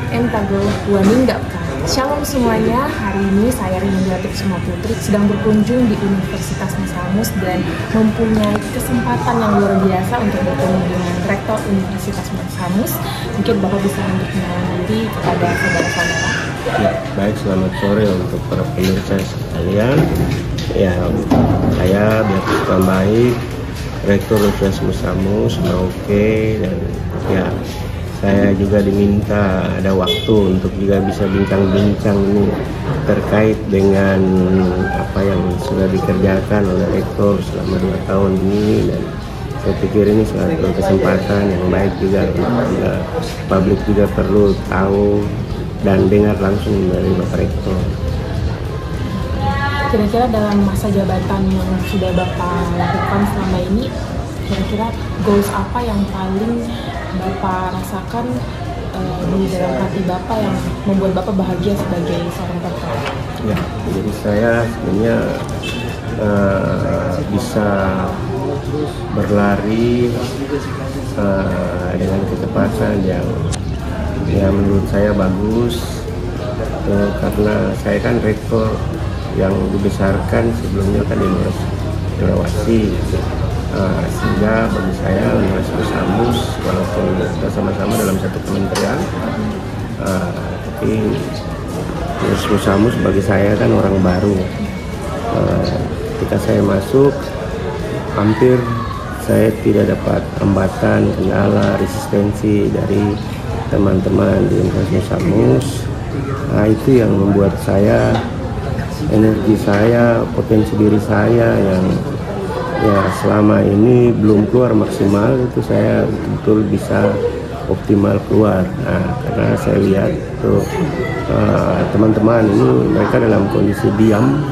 Entago Waninggapka. Shalom semuanya, hari ini saya Rini Kusuma Putri sedang berkunjung di Universitas Musamus dan mempunyai kesempatan yang luar biasa untuk bertemu dengan Rektor Universitas Musamus. Mungkin Bapak bisa memperkenalkan diri kepada saudara-saudara. Ya, baik, selamat sore untuk para pemirsa sekalian. Ya, saya Beatus Baik, Rektor Universitas Musamus, Merauke, dan ya saya juga diminta ada waktu untuk juga bisa bincang-bincang ini terkait dengan apa yang sudah dikerjakan oleh Rektor selama 2 tahun ini, dan saya pikir ini suatu kesempatan yang baik juga untuk publik juga perlu tahu dan dengar langsung dari Bapak Rektor. Kira-kira dalam masa jabatan yang sudah Bapak lakukan selama ini, kira-kira goals apa yang paling Bapak rasakan di dalam hati Bapak yang membuat Bapak bahagia sebagai seorang rektor? Ya, jadi saya sebenarnya bisa berlari dengan kecepatan yang menurut saya bagus, karena saya kan rektor yang dibesarkan sebelumnya kan di Sulawesi. Sehingga bagi saya Universitas Musamus, walaupun kita sama-sama dalam satu kementerian, tapi Universitas Musamus bagi saya kan orang baru. Ketika saya masuk, hampir saya tidak dapat hambatan, kendala, resistensi dari teman-teman di Universitas Musamus. Itu yang membuat saya, energi saya, potensi diri saya yang selama ini belum keluar maksimal, itu saya betul-betul bisa optimal keluar. Karena saya lihat tuh teman-teman ini mereka dalam kondisi diam,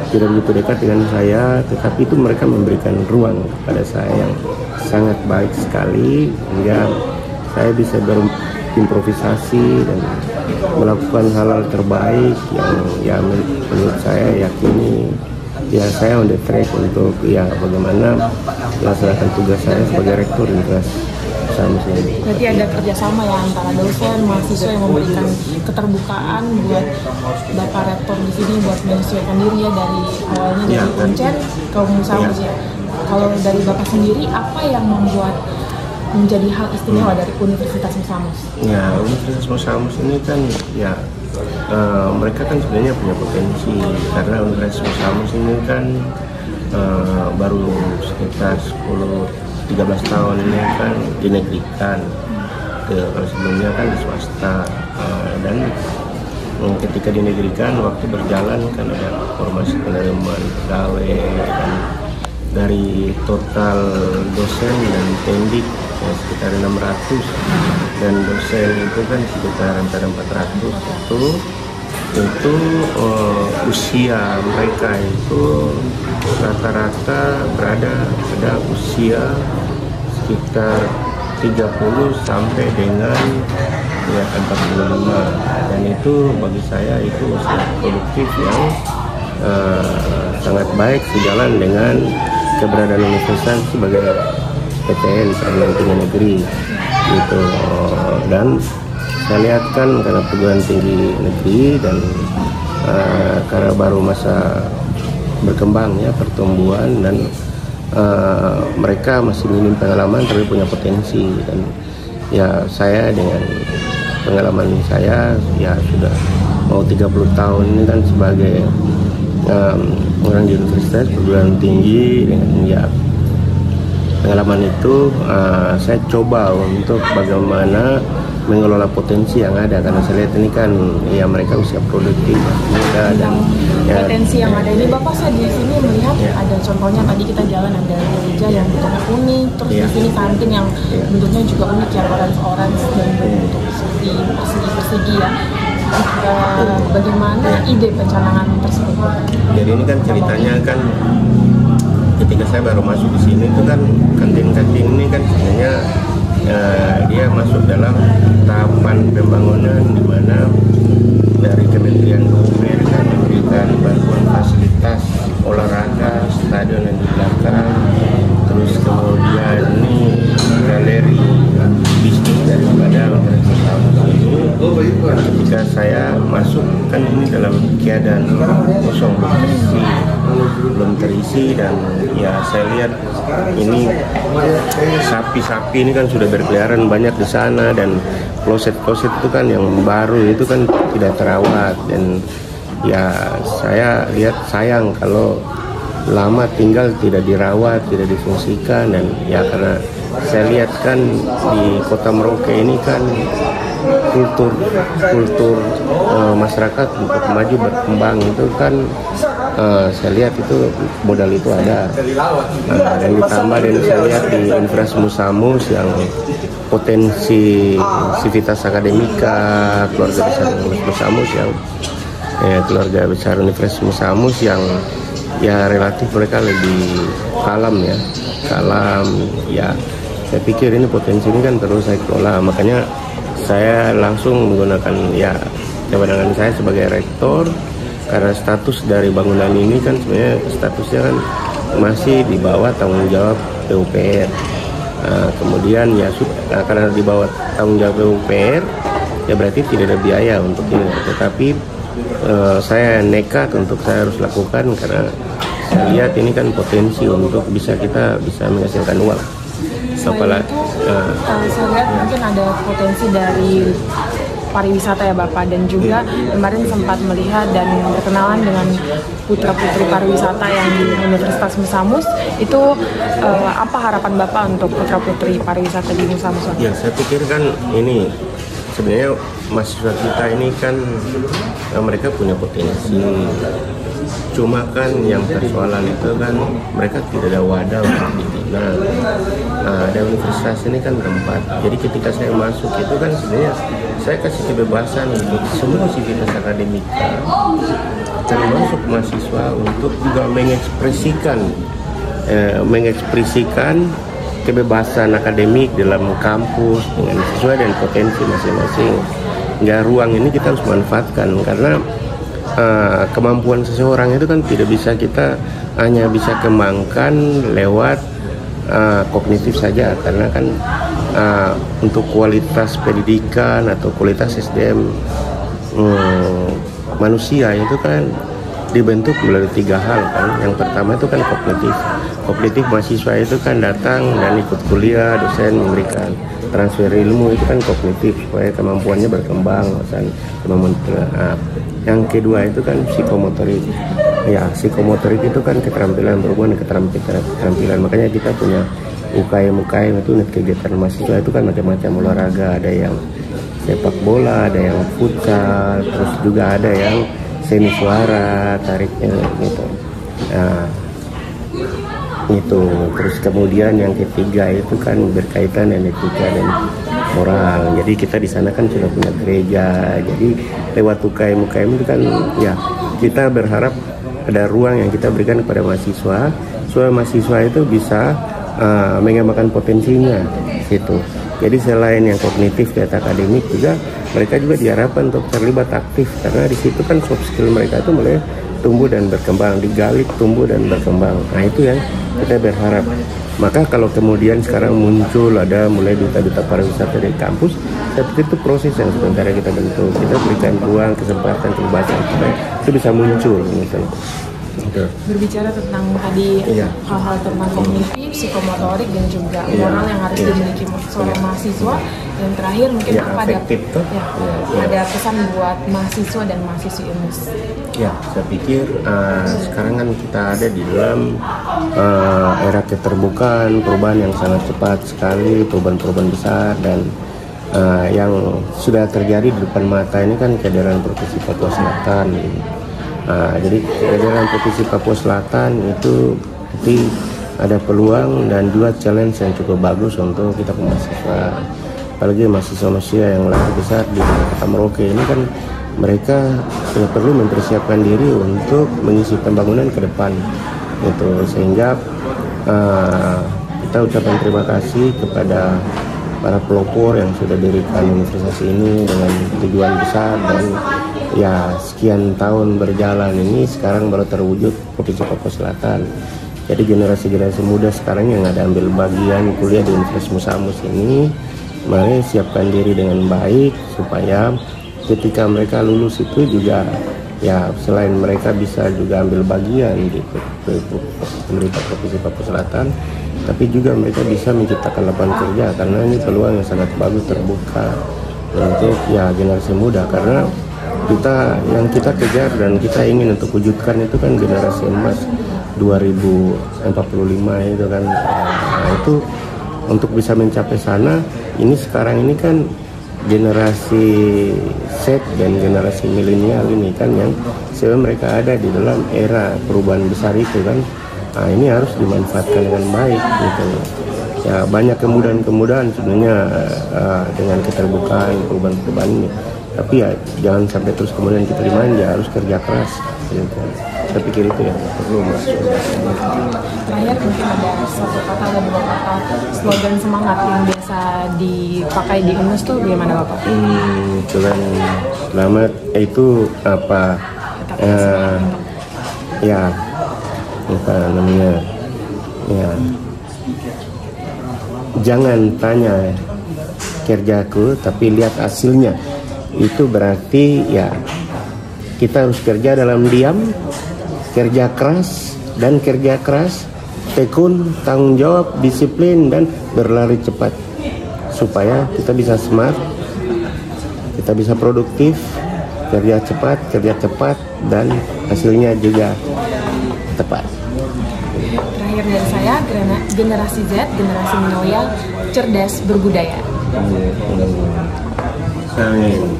tidak begitu dekat dengan saya, tetapi itu mereka memberikan ruang kepada saya yang sangat baik sekali, hingga saya bisa berimprovisasi dan melakukan hal-hal terbaik yang menurut saya yakini saya on the track untuk bagaimana melaksanakan tugas saya sebagai rektor Universitas Musamus ini. Berarti ada kerjasama ya antara dosen, mahasiswa yang memberikan keterbukaan buat Bapak rektor di sini buat menyesuaikan diri ya dari awalnya dari Uncen ke Musamus ya. Kalau dari Bapak sendiri, apa yang membuat menjadi hal istimewa dari Universitas Musamus? Ya, Universitas Musamus ini kan mereka kan sebenarnya punya potensi, karena Universitas Musamus ini kan baru sekitar 10-13 tahun ini kan dinegrikan. Kalau sebelumnya kan di swasta, dan ketika dinegrikan waktu berjalan kan ada formasi penerimaan pegawai, dan dari total dosen dan pendik sekitar 600, dan dosen itu kan sekitar antara 400. Itu usia mereka itu rata-rata berada pada usia sekitar 30 sampai dengan 45, dan itu bagi saya itu sangat produktif yang sangat baik sejalan dengan keberadaan universitas sebagai PTN, Perguruan Tinggi Negeri gitu. Dan saya lihat kan karena perguruan tinggi negeri dan karena baru masa berkembang ya, pertumbuhan, dan mereka masih minim pengalaman tapi punya potensi, dan saya dengan pengalaman saya sudah mau 30 tahun ini kan sebagai orang di universitas perguruan tinggi, dengan pengalaman itu saya coba untuk bagaimana mengelola potensi yang ada, karena saya lihat ini kan mereka usia produktif muda, dan potensi yang ada ini Bapak saya di sini melihat ada contohnya tadi kita jalan ada gereja yang bentuknya unik, terus di sini kantin yang bentuknya juga unik ya, orange dan bentuk seperti persegi ya. Bagaimana ide pencanangan tersebut? Jadi ini kan ceritanya kan ketika saya baru masuk di sini itu kan kantin-kantin ini kan sebenarnya dia masuk dalam tahapan pembangunan di mana dari Kementerian Perhubungan kan memberikan bantuan fasilitas olahraga, stadion yang di belakang, terus kemudian ini galeri bisnis daripada Universitas ini ketika saya masuk kan ini dalam keadaan kosong, belum terisi, dan ya saya lihat ini sapi-sapi ini kan sudah berkeliaran banyak di sana, dan kloset-kloset itu kan yang baru itu kan tidak terawat, dan ya saya lihat sayang kalau lama tinggal tidak dirawat, tidak difungsikan. Dan ya karena saya lihat kan di kota Merauke ini kan kultur masyarakat untuk maju berkembang itu kan saya lihat itu modal itu ada, dan ditambah dan saya lihat di Universitas Musamus yang potensi Civitas Akademika, keluarga besar Musamus yang keluarga besar Universitas Musamus yang ya relatif mereka lebih kalem ya. Saya pikir ini potensi ini kan perlu saya kelola, makanya saya langsung menggunakan ya kewenangan saya sebagai rektor, karena status dari bangunan ini kan sebenarnya statusnya kan masih di bawah tanggung jawab PUPR. Kemudian ya karena di bawah tanggung jawab PUPR ya berarti tidak ada biaya untuk ini, tetapi saya nekat untuk saya harus lakukan karena saya lihat ini kan potensi untuk kita bisa menghasilkan uang. Selain itu, saya lihat mungkin ada potensi dari pariwisata ya Bapak, dan juga kemarin sempat melihat dan berkenalan dengan putra-putri pariwisata yang di Universitas Musamus. Itu apa harapan Bapak untuk putra-putri pariwisata di Musamus? Ya, saya pikir kan ini sebenarnya mahasiswa kita ini kan mereka punya potensi, cuma kan yang persoalan itu kan mereka tidak ada wadah untuk dibina. Ada universitas ini kan tempat, jadi ketika saya masuk itu kan sebenarnya saya kasih kebebasan untuk semua Civitas Akademika termasuk mahasiswa untuk juga mengekspresikan kebebasan akademik dalam kampus dengan sesuai dengan potensi masing-masing. Ya, ruang ini kita harus manfaatkan karena kemampuan seseorang itu kan tidak bisa kita hanya bisa kembangkan lewat kognitif saja, karena kan untuk kualitas pendidikan atau kualitas SDM manusia itu kan dibentuk melalui 3 hal kan. Yang pertama itu kan kognitif mahasiswa itu kan datang dan ikut kuliah, dosen memberikan transfer ilmu, itu kan kognitif supaya kemampuannya berkembang dan kemampuan. Yang kedua itu kan psikomotorik. Ya, psikomotorik itu kan keterampilan berhubungan dengan keterampilan. Makanya kita punya UKM itu kegiatan mahasiswa itu kan macam-macam olahraga, ada yang sepak bola, ada yang futsal, terus juga ada yang seni suara, tariknya gitu. Nah, itu terus kemudian yang ketiga itu kan berkaitan dengan etika dan moral. Jadi kita di sana kan sudah punya gereja. Jadi lewat UKM itu kan ya kita berharap ada ruang yang kita berikan kepada mahasiswa supaya mahasiswa itu bisa mengembangkan potensinya gitu. Jadi selain yang kognitif dan akademik juga mereka juga diharapkan untuk terlibat aktif, karena di situ kan soft skill mereka itu mulai tumbuh dan berkembang, digali tumbuh dan berkembang. Nah itu yang kita berharap. Maka kalau kemudian sekarang muncul ada mulai duta-duta pariwisata di kampus, saya pikir itu proses yang sementara kita bentuk. Kita berikan ruang, kesempatan, kebebasan supaya itu bisa muncul gitu. Berbicara tentang tadi hal-hal tentang kognitif, psikomotorik dan juga moral yang harus dimiliki seorang mahasiswa. Yang terakhir mungkin apa ada pesan buat mahasiswa dan mahasiswi UNUS? Ya, saya pikir sekarang kan kita ada di dalam era keterbukaan, perubahan yang sangat cepat sekali, perubahan besar, dan yang sudah terjadi di depan mata ini kan kehadiran Provinsi Papua Selatan. Jadi kehadiran Provinsi Papua Selatan itu nanti ada peluang dan juga challenge yang cukup bagus untuk kita mahasiswa, apalagi mahasiswa yang lahir besar di Kota Merauke ini kan mereka perlu mempersiapkan diri untuk mengisi pembangunan ke depan gitu. Sehingga kita ucapkan terima kasih kepada para pelopor yang sudah dirikan universitas ini dengan tujuan besar, dan ya sekian tahun berjalan ini sekarang baru terwujud Provinsi Papua Selatan. Jadi generasi muda sekarang yang ada ambil bagian kuliah di Universitas Musamus ini, mari siapkan diri dengan baik supaya ketika mereka lulus itu juga ya selain mereka bisa juga ambil bagian di pemerintah Provinsi Papua Selatan, tapi juga mereka bisa menciptakan lapangan kerja karena ini peluang yang sangat bagus terbuka untuk ya generasi muda, karena yang kita kejar dan kita ingin untuk wujudkan itu kan generasi emas 2045 itu kan. Nah, itu untuk bisa mencapai sana, ini sekarang ini kan generasi Z dan generasi milenial ini kan yang sebenarnya mereka ada di dalam era perubahan besar itu kan. Nah, ini harus dimanfaatkan dengan baik gitu. Ya banyak kemudahan-kemudahan sebenarnya dengan keterbukaan perubahan-perubahan ini. Tapi ya jangan sampai terus kemudian kita dimanja, harus kerja keras gitu. Saya pikir itu ya perlu masuk. Terakhir mungkin ada satu kata atau dua kata slogan semangat yang biasa dipakai di UNES tuh gimana Bapak? Selamat itu apa? Ya apa namanya? Ya jangan tanya kerjaku tapi lihat hasilnya. Itu berarti ya kita harus kerja dalam diam, kerja keras, tekun, tanggung jawab, disiplin, dan berlari cepat supaya kita bisa smart, kita bisa produktif, kerja cepat, dan hasilnya juga tepat. Terakhir dari saya, generasi Z, generasi milenial, cerdas berbudaya. Amin.